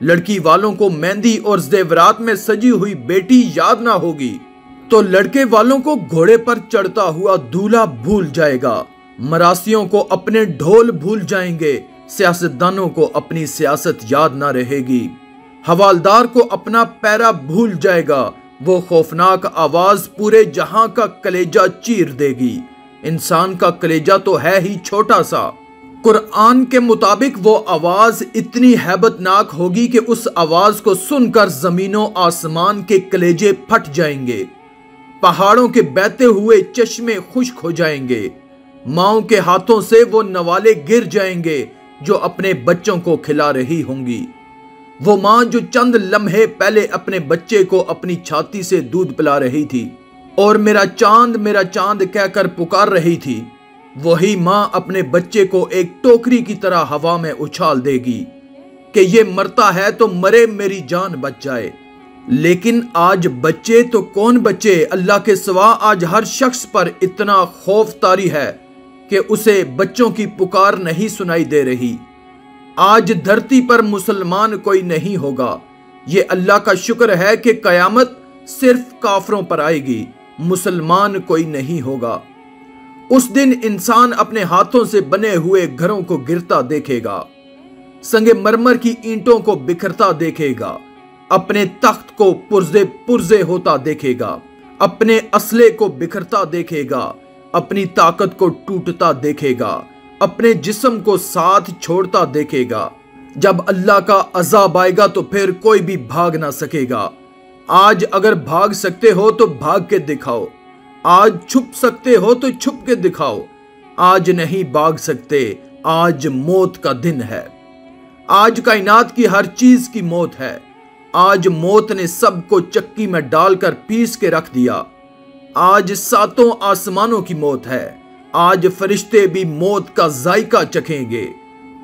لڑکی والوں کو مہندی اور زیورات میں سجی ہوئی بیٹی یاد نہ ہوگی تو لڑکے والوں کو گھوڑے پر چڑھتا ہوا دولہا بھول جائے گا، مراسیوں کو اپنے ڈھول بھول جائیں گے، سیاستدانوں کو اپنی سیاست یاد نہ رہے گی، حوالدار کو اپنا پیرا بھول جائے گا، وہ خوفناک آواز پورے جہاں کا کلیجہ چیر دے گی۔ انسان کا کلیجہ تو ہے ہی چھوٹا سا، قرآن کے مطابق وہ آواز اتنی ہیبت ناک ہوگی کہ اس آواز کو سن کر زمین و آسمان کے کلیجے پھٹ جائیں گے، پہاڑوں کے بہتے ہوئے چشمے خشک ہو جائیں گے، ماؤں کے ہاتھوں سے وہ نوالے گر جائیں گے جو اپنے بچوں کو کھلا رہی ہوں گی، وہ ماں جو چند لمحے پہلے اپنے بچے کو اپنی چھاتی سے دودھ پلا رہی تھی اور میرا چاند کہہ کر پکار رہی تھی، وہی ماں اپنے بچے کو ایک ٹوکری کی طرح ہوا میں اچھال دے گی کہ یہ مرتا ہے تو مرے، میری جان بچ جائے۔ لیکن آج بچے تو کون بچے، اللہ کے سوا آج ہر شخص پر اتنا خوف طاری ہے کہ اسے بچوں کی پکار نہیں سنائی دے رہی۔ آج دھرتی پر مسلمان کوئی نہیں ہوگا۔ یہ اللہ کا شکر ہے کہ قیامت صرف کافروں پر آئے گی، مسلمان کوئی نہیں ہوگا۔ اس دن انسان اپنے ہاتھوں سے بنے ہوئے گھروں کو گرتا دیکھے گا، سنگ مرمر کی اینٹوں کو بکھرتا دیکھے گا، اپنے تخت کو پرزے ہوتا دیکھے گا، اپنے اسلحے کو بکھرتا دیکھے گا، اپنی طاقت کو ٹوٹتا دیکھے گا، اپنے جسم کو ساتھ چھوڑتا دیکھے گا۔ جب اللہ کا عذاب آئے گا تو پھر کوئی بھی بھاگ نہ سکے گا۔ آج اگر بھاگ سکتے ہو تو بھاگ کے دکھاؤ، آج چھپ سکتے ہو تو چھپ کے دکھاؤ، آج نہیں بھاگ سکتے، آج موت کا دن ہے۔ آج کائنات کی ہر چیز کی موت ہے، آج موت نے سب کو چکی میں ڈال کر پیس کے رکھ دیا۔ آج ساتوں آسمانوں کی موت ہے، آج فرشتے بھی موت کا ذائقہ چکھیں گے۔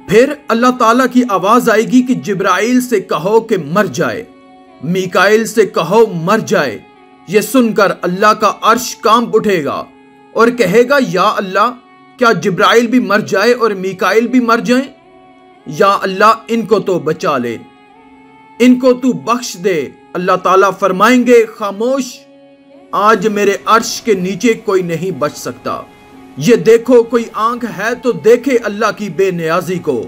پھر اللہ تعالیٰ کی آواز آئے گی کہ جبرائیل سے کہو کہ مر جائے، میکائیل سے کہو مر جائے۔ یہ سن کر اللہ کا عرش کانپ اٹھے گا اور کہے گا یا اللہ، کیا جبرائیل بھی مر جائے اور میکائیل بھی مر جائیں؟ یا اللہ ان کو تو بچا لے، ان کو تو بخش دے۔ اللہ تعالیٰ فرمائیں گے خاموش، آج میرے عرش کے نیچے کوئی نہیں بچ سکتا۔ یہ دیکھو، کوئی آنکھ ہے تو دیکھے اللہ کی بے نیازی کو۔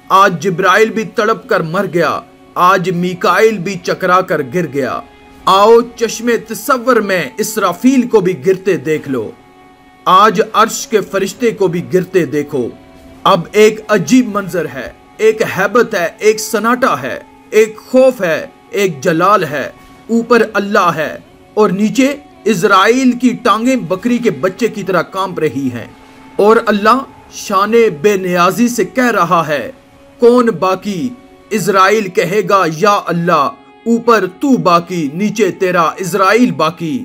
آج جبرائیل بھی تڑپ کر مر گیا، آج میکائیل بھی چکرا کر گر گیا۔ آؤ چشمے تصور میں اسرافیل کو بھی گرتے دیکھ لو، آج عرش کے فرشتے کو بھی گرتے دیکھو۔ اب ایک عجیب منظر ہے، ایک ہیبت ہے، ایک سناٹا ہے، ایک خوف ہے، ایک جلال ہے۔ اوپر اللہ ہے اور نیچے اسرائیل کی ٹانگیں بکری کے بچے کی طرح کانپ رہی ہیں، اور اللہ شان بے نیازی سے کہہ رہا ہے کون باقی؟ اسرائیل کہے گا یا اللہ، اوپر تو باقی، نیچے تیرا اسرائیل باقی۔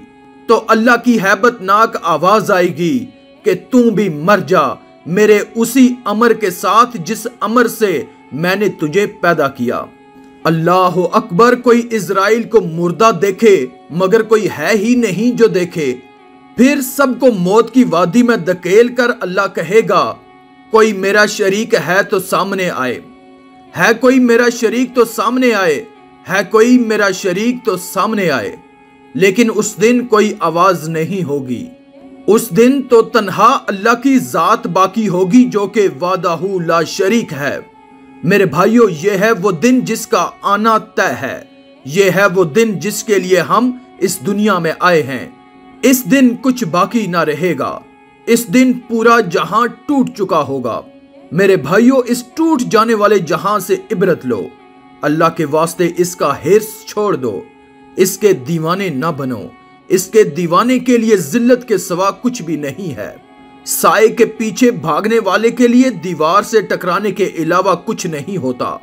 تو اللہ کی ہیبت ناک آواز آئے گی کہ تو بھی مر جا میرے اسی امر کے ساتھ جس امر سے میں نے تجھے پیدا کیا۔ اللہ اکبر! کوئی اسرائیل کو مردہ دیکھے مگر کوئی ہے ہی نہیں جو دیکھے۔ پھر سب کو موت کی وادی میں دھکیل کر اللہ کہے گا کوئی میرا شریک ہے تو سامنے آئے، ہے کوئی میرا شریک تو سامنے آئے، ہے کوئی میرا شریک تو سامنے آئے۔ لیکن اس دن کوئی آواز نہیں ہوگی، اس دن تو تنہا اللہ کی ذات باقی ہوگی جو کہ وحدہ لا شریک ہے۔ میرے بھائیو، یہ ہے وہ دن جس کا آنا طے ہے، یہ ہے وہ دن جس کے لیے ہم اس دنیا میں آئے ہیں۔ اس دن کچھ باقی نہ رہے گا، اس دن پورا جہاں ٹوٹ چکا ہوگا۔ میرے بھائیو، اس ٹوٹ جانے والے جہاں سے عبرت لو، اللہ کے واسطے اس کا حرص چھوڑ دو، اس کے دیوانے نہ بنو۔ اس کے دیوانے کے لیے ذلت کے سوا کچھ بھی نہیں ہے، سائے کے پیچھے بھاگنے والے کے لیے دیوار سے ٹکرانے کے علاوہ کچھ نہیں ہوتا،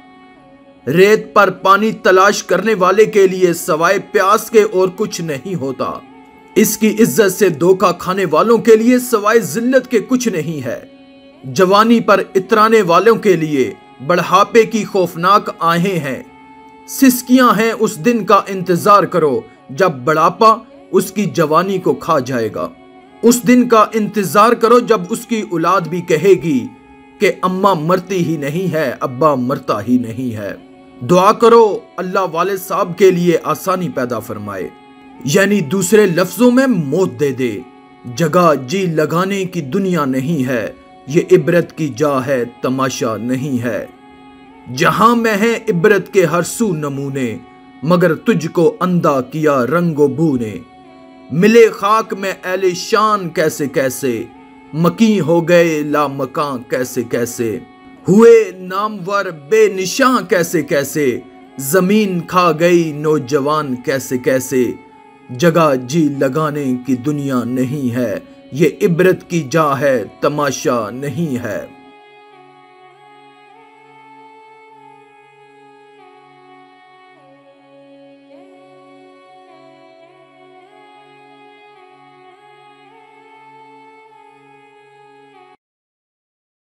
ریت پر پانی تلاش کرنے والے کے لیے سوائے پیاس کے اور کچھ نہیں ہوتا، اس کی عزت سے دھوکہ کھانے والوں کے لیے سوائے ذلت کے کچھ نہیں ہے، جوانی پر اترانے والوں کے لیے بڑھاپے کی خوفناک آہیں ہیں، سسکیاں ہیں۔ اس دن کا انتظار کرو جب بڑھاپا اس کی جوانی کو کھا جائے گا، اس دن کا انتظار کرو جب اس کی اولاد بھی کہے گی کہ اماں مرتی ہی نہیں ہے، ابا مرتا ہی نہیں ہے۔ دعا کرو اللہ والد صاحب کے لیے آسانی پیدا فرمائے، یعنی دوسرے لفظوں میں موت دے دے۔ جگہ جی لگانے کی دنیا نہیں ہے، یہ عبرت کی جا ہے تماشا نہیں ہے۔ جہاں میں ہے عبرت کے ہر سو نمونے، مگر تجھ کو اندھا کیا رنگ و بو نے۔ ملے خاک میں اہل شان کیسے کیسے، مکیں ہو گئے لا مکان کیسے کیسے۔ ہوئے نامور بے نشاں کیسے کیسے، زمین کھا گئی نوجوان کیسے کیسے۔ جگہ جی لگانے کی دنیا نہیں ہے، یہ عبرت کی جا ہے تماشا نہیں ہے۔